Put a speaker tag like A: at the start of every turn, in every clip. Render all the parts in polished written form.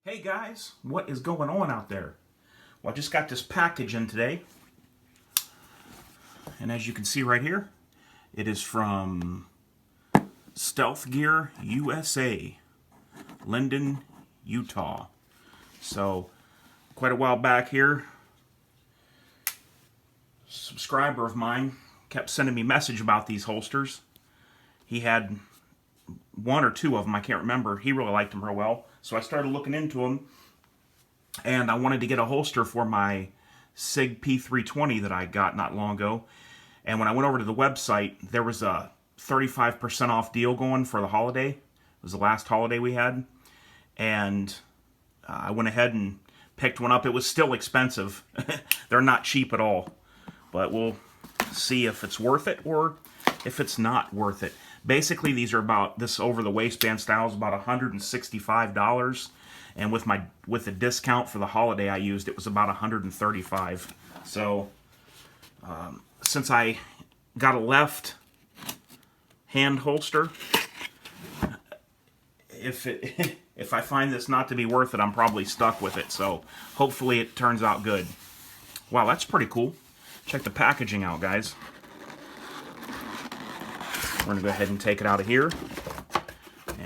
A: Hey guys, what is going on out there? Well, I just got this package in today, and as you can see right here, it is from Stealth Gear USA, Linden, Utah. So, quite a while back here, a subscriber of mine kept sending me a message about these holsters. He had one or two of them, I can't remember. He really liked them real well. So I started looking into them, and I wanted to get a holster for my SIG P320 that I got not long ago. And when I went over to the website, there was a 35% off deal going for the holiday. It was the last holiday we had. And I went ahead and picked one up. It was still expensive. They're not cheap at all. But we'll see if it's worth it or if it's not worth it. Basically, these are about, this over-the-waistband style is about $165. And with the discount for the holiday I used, it was about $135. So, since I got a left hand holster, if I find this not to be worth it, I'm probably stuck with it. So, hopefully it turns out good. Wow, that's pretty cool. Check the packaging out, guys. We're going to go ahead and take it out of here.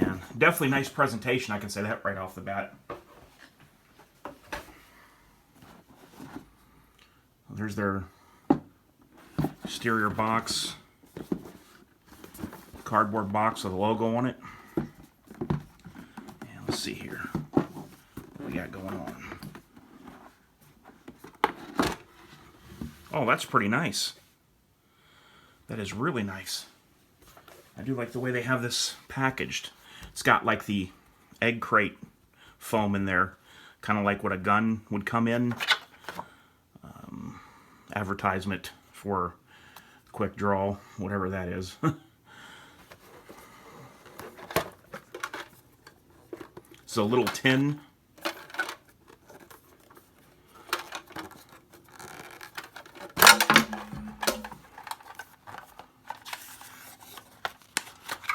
A: And definitely nice presentation, I can say that right off the bat. There's their exterior box, cardboard box with a logo on it. And let's see here what we got going on. Oh, that's pretty nice. That is really nice. I do like the way they have this packaged. It's got like the egg crate foam in there, kind of like what a gun would come in. Advertisement for Quick Draw, whatever that is. It's a little tin.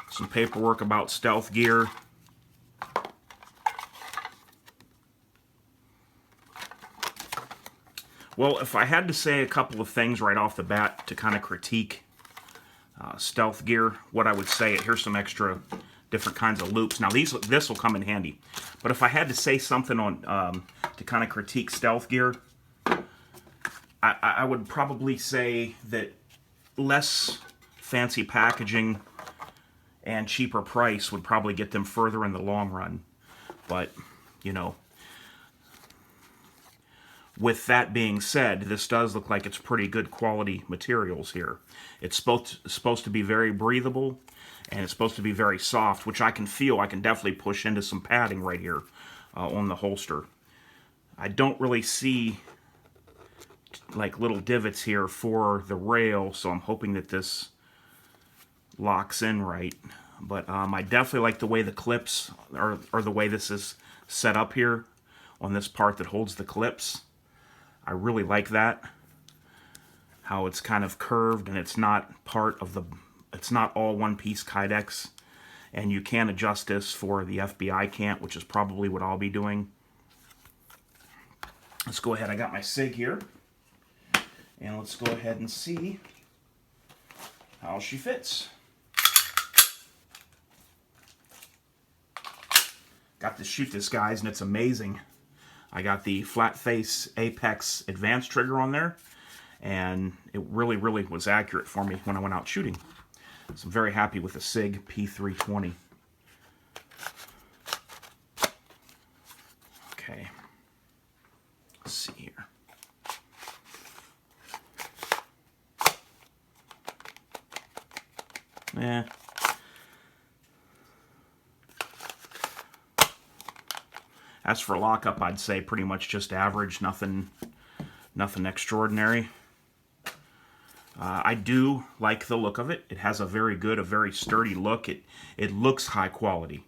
A: Some paperwork about Stealth Gear. Well, if I had to say a couple of things right off the bat to kind of critique Stealth Gear, what I would say, here's some extra different kinds of loops. Now, this will come in handy. But if I had to say something on to kind of critique Stealth Gear, I would probably say that less fancy packaging and cheaper price would probably get them further in the long run. But, you know, with that being said, this does look like it's pretty good quality materials here. It's supposed to be very breathable, and it's supposed to be very soft, which I can feel. I can definitely push into some padding right here on the holster. I don't really see like little divots here for the rail, so I'm hoping that this locks in right. But I definitely like the way the clips, or the way this is set up here on this part that holds the clips. I really like that. How it's kind of curved and it's not part of the, it's not all one piece Kydex. And you can adjust this for the FBI can't, which is probably what I'll be doing. Let's go ahead, I got my SIG here. And let's go ahead and see how she fits. Got to shoot this, guys, and it's amazing. I got the flat face Apex advanced trigger on there, and it really, really was accurate for me when I went out shooting. So I'm very happy with the SIG P320. Okay. Let's see here. Yeah. As for lockup, I'd say pretty much just average, nothing extraordinary. I do like the look of it. It has a very good, a very sturdy look. It looks high quality.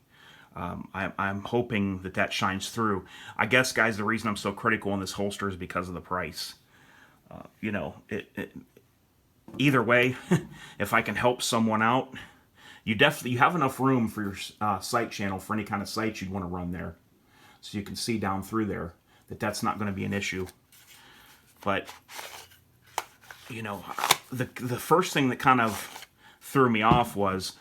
A: I'm hoping that shines through. I guess, guys, the reason I'm so critical on this holster is because of the price. You know, either way, if I can help someone out, you have enough room for your site channel for any kind of site you'd want to run there. So you can see down through there that that's not going to be an issue. But, you know, the first thing that kind of threw me off was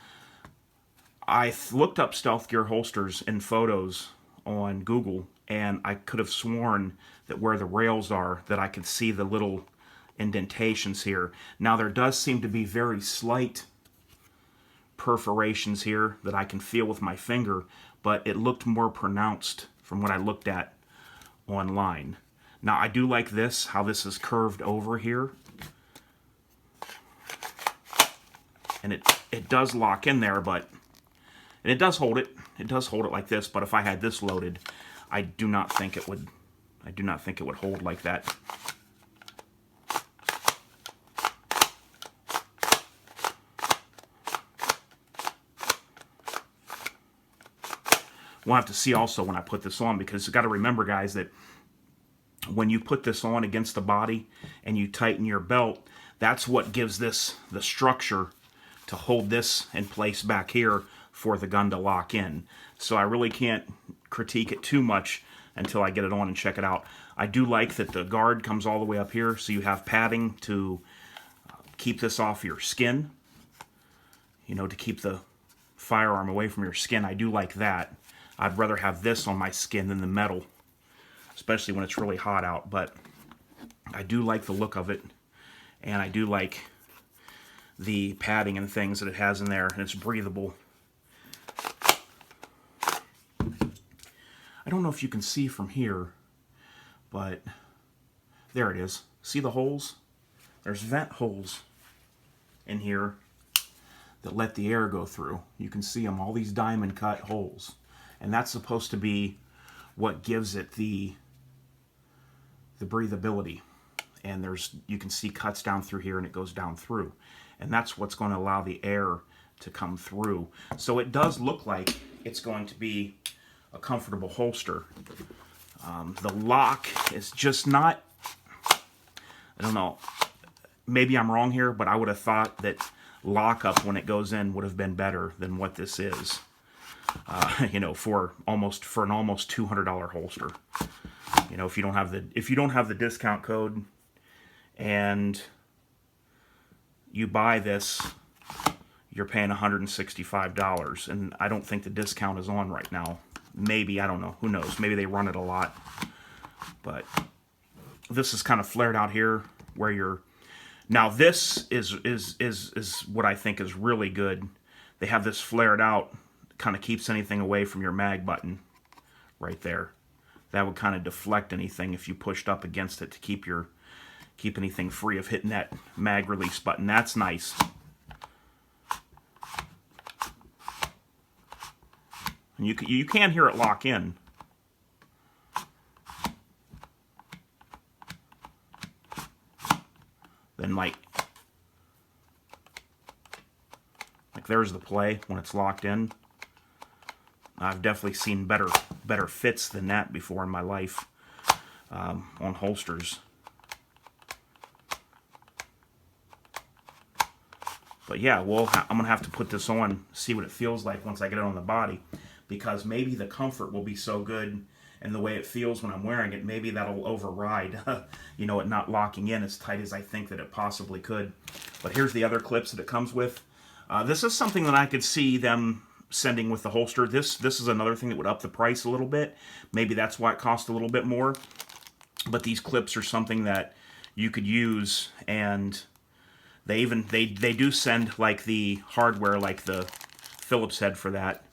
A: I looked up Stealth Gear holsters in photos on Google, and I could have sworn that where the rails are, that I could see the little indentations here. Now there does seem to be very slight perforations here that I can feel with my finger, but it looked more pronounced from what I looked at online. Now I do like this, how this is curved over here. And it does lock in there, but and it does hold it. It does hold it like this, but if I had this loaded, I do not think it would hold like that. We'll have to see also when I put this on, because you got to remember, guys, that when you put this on against the body and you tighten your belt, that's what gives this the structure to hold this in place back here for the gun to lock in. So I really can't critique it too much until I get it on and check it out. I do like that the guard comes all the way up here, so you have padding to keep this off your skin, you know, to keep the firearm away from your skin. I do like that. I'd rather have this on my skin than the metal, especially when it's really hot out. But I do like the look of it, and I do like the padding and things that it has in there, and it's breathable. I don't know if you can see from here, but there it is. See the holes? There's vent holes in here that let the air go through. You can see them, all these diamond cut holes. And that's supposed to be what gives it the breathability. And you can see cuts down through here, and it goes down through. And that's what's going to allow the air to come through. So it does look like it's going to be a comfortable holster. The lock is just not, I don't know, maybe I'm wrong here, but I would have thought that lockup when it goes in would have been better than what this is. You know, for an almost $200 holster. You know, if you don't have the discount code and you buy this, you're paying $165, and I don't think the discount is on right now. Maybe, I don't know, who knows? Maybe they run it a lot. But this is kind of flared out here where you're. Now this is what I think is really good. They have this flared out, kind of keeps anything away from your mag button right there. That would kind of deflect anything if you pushed up against it to keep anything free of hitting that mag release button. That's nice. And you can hear it lock in. Then like there's the play when it's locked in. I've definitely seen better fits than that before in my life on holsters. But yeah, well, I'm going to have to put this on, see what it feels like once I get it on the body, because maybe the comfort will be so good and the way it feels when I'm wearing it, maybe that'll override, you know, it not locking in as tight as I think that it possibly could. But here's the other clips that it comes with. This is something that I could see them sending with the holster. This is another thing that would up the price a little bit. Maybe that's why it cost a little bit more. But these clips are something that you could use, and they do send like the hardware, like the Phillips head for that,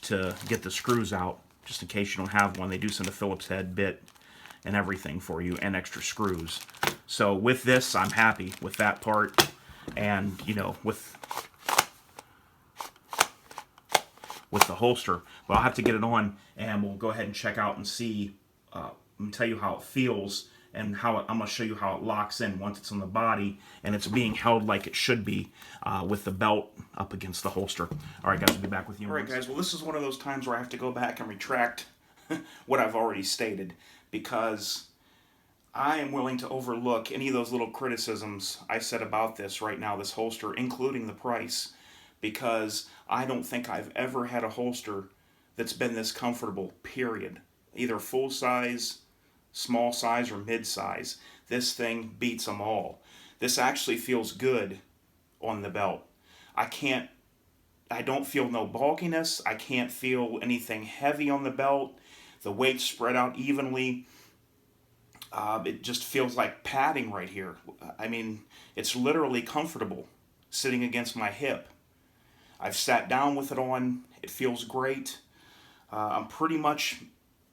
A: to get the screws out, just in case you don't have one. They do send a Phillips head bit and everything for you, and extra screws. So with this, I'm happy with that part, and you know, with the holster. But I'll have to get it on, and we'll go ahead and check out and see, and tell you how it feels, and I'm going to show you how it locks in once it's on the body and it's being held like it should be, with the belt up against the holster. All right, guys, I'll be back with you. All right, guys, well, this is one of those times where I have to go back and retract what I've already stated, because I am willing to overlook any of those little criticisms I said about this right now, this holster, including the price, because I don't think I've ever had a holster that's been this comfortable, period. Either full size, small size, or mid size. This thing beats them all. This actually feels good on the belt. I don't feel no bulkiness. I can't feel anything heavy on the belt. The weight's spread out evenly. It just feels like padding right here. I mean, it's literally comfortable sitting against my hip. I've sat down with it on. It feels great. I'm pretty much,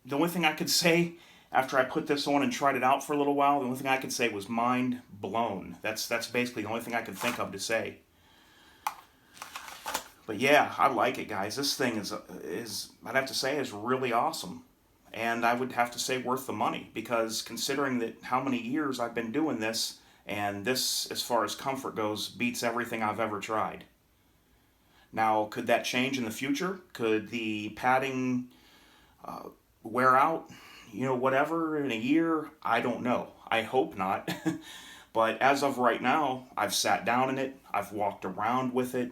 A: the only thing I could say after I put this on and tried it out for a little while, the only thing I could say was mind blown. That's basically the only thing I could think of to say. But yeah, I like it, guys. This thing is I'd have to say is really awesome. And I would have to say worth the money, because considering that how many years I've been doing this, and this, as far as comfort goes, beats everything I've ever tried. Now, could that change in the future? Could the padding wear out, whatever, in a year? I don't know. I hope not. But as of right now, I've sat down in it. I've walked around with it.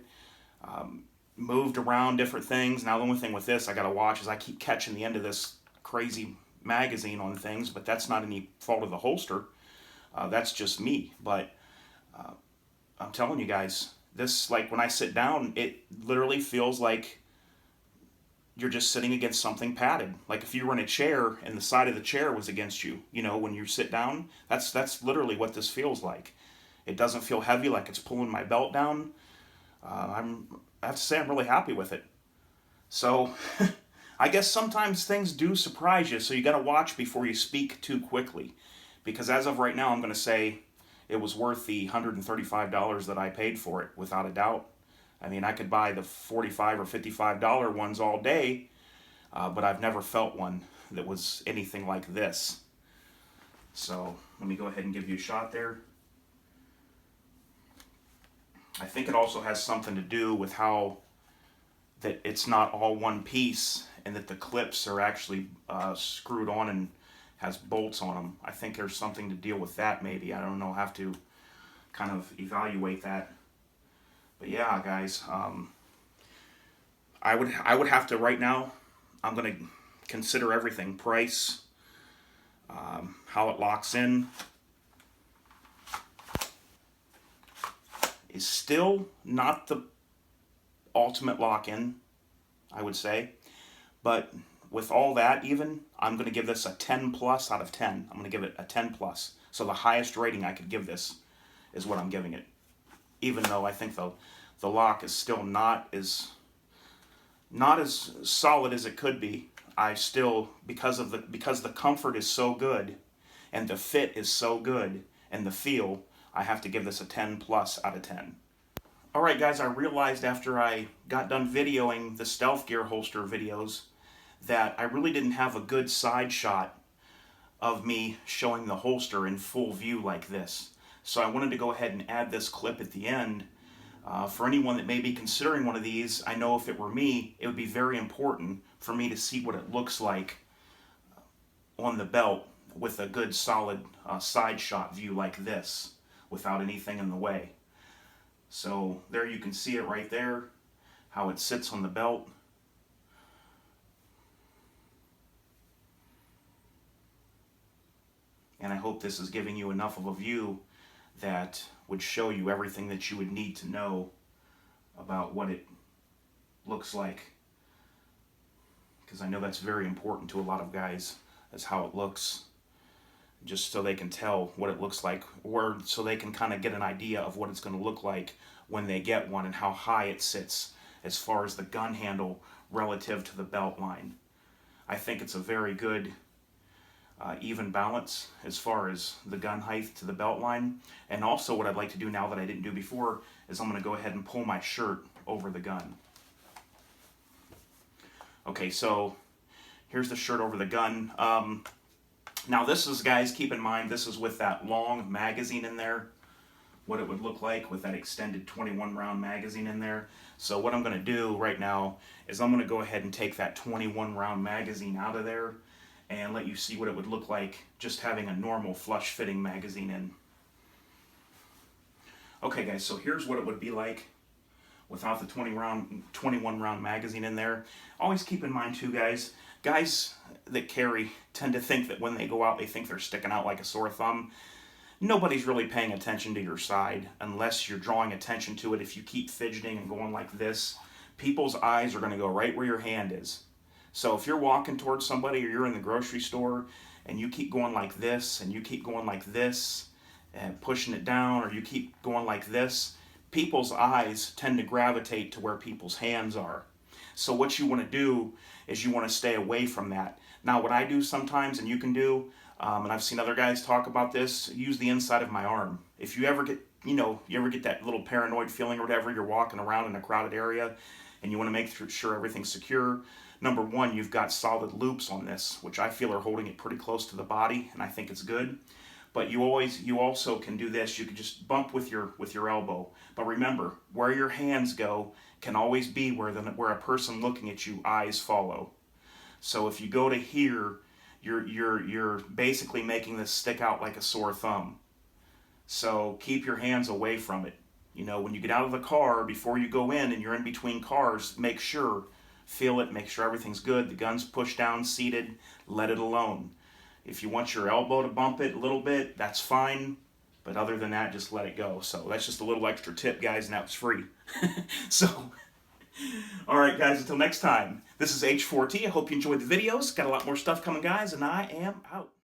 A: Moved around different things. Now, the only thing with this I got to watch is I keep catching the end of this crazy magazine on things, but that's not any fault of the holster. That's just me. But I'm telling you guys, this, like, when I sit down, it literally feels like you're just sitting against something padded. Like if you were in a chair and the side of the chair was against you, when you sit down, that's literally what this feels like. It doesn't feel heavy like it's pulling my belt down. I have to say I'm really happy with it. So I guess sometimes things do surprise you, so you got to watch before you speak too quickly. Because as of right now, I'm going to say it was worth the $135 that I paid for it, without a doubt. I mean, I could buy the $45 or $55 ones all day, but I've never felt one that was anything like this. So let me go ahead and give you a shot there. I think it also has something to do with how that it's not all one piece, and that the clips are actually screwed on and has bolts on them. I think there's something to deal with that, maybe. I don't know. I'll have to kind of evaluate that. But yeah, guys, I would have to, right now, I'm going to consider everything. Price, how it locks in. Is still not the ultimate lock-in, I would say. But with all that, even, I'm going to give this a 10 plus out of 10. I'm going to give it a 10 plus. So the highest rating I could give this is what I'm giving it. Even though I think the lock is still not as solid as it could be. I still, because the comfort is so good, and the fit is so good, and the feel, I have to give this a 10 plus out of 10. Alright guys, I realized after I got done videoing the Stealth Gear holster videos that I really didn't have a good side shot of me showing the holster in full view like this. So I wanted to go ahead and add this clip at the end. For anyone that may be considering one of these, I know if it were me, it would be very important for me to see what it looks like on the belt with a good solid side shot view like this, without anything in the way. So there you can see it right there, how it sits on the belt. And I hope this is giving you enough of a view that would show you everything that you would need to know about what it looks like. Because I know that's very important to a lot of guys, is how it looks. Just so they can tell what it looks like, or so they can kind of get an idea of what it's going to look like when they get one, and how high it sits as far as the gun handle relative to the belt line. I think it's a very good even balance as far as the gun height to the belt line. And also what I'd like to do now that I didn't do before is I'm going to go ahead and pull my shirt over the gun. Okay, so here's the shirt over the gun. Now this is, guys, keep in mind, this is with that long magazine in there, what it would look like with that extended 21 round magazine in there. So what I'm going to do right now is I'm going to go ahead and take that 21 round magazine out of there and let you see what it would look like just having a normal flush fitting magazine in. Okay guys, so here's what it would be like without the 21 round magazine in there. Always keep in mind too, guys that carry tend to think that when they go out, they think they're sticking out like a sore thumb. Nobody's really paying attention to your side unless you're drawing attention to it. If you keep fidgeting and going like this, people's eyes are going to go right where your hand is. So if you're walking towards somebody or you're in the grocery store and you keep going like this and you keep going like this and pushing it down, or you keep going like this, people's eyes tend to gravitate to where people's hands are. So what you want to do is you want to stay away from that. Now what I do sometimes, and you can do, and I've seen other guys talk about this, use the inside of my arm. If you ever get, you ever get that little paranoid feeling or whatever, you're walking around in a crowded area and you want to make sure everything's secure, number one, you've got solid loops on this, which I feel are holding it pretty close to the body, and I think it's good. But you also can do this. You can just bump with your elbow. But remember, where your hands go can always be where a person looking at you eyes follow. So if you go to here, you're basically making this stick out like a sore thumb. So keep your hands away from it. When you get out of the car, before you go in and you're in between cars, make sure, feel it, make sure everything's good. The gun's pushed down, seated, let it alone. If you want your elbow to bump it a little bit, that's fine. But other than that, just let it go. So that's just a little extra tip, guys, and that was free. So, all right, guys, until next time, this is H4T. I hope you enjoyed the videos. Got a lot more stuff coming, guys, and I am out.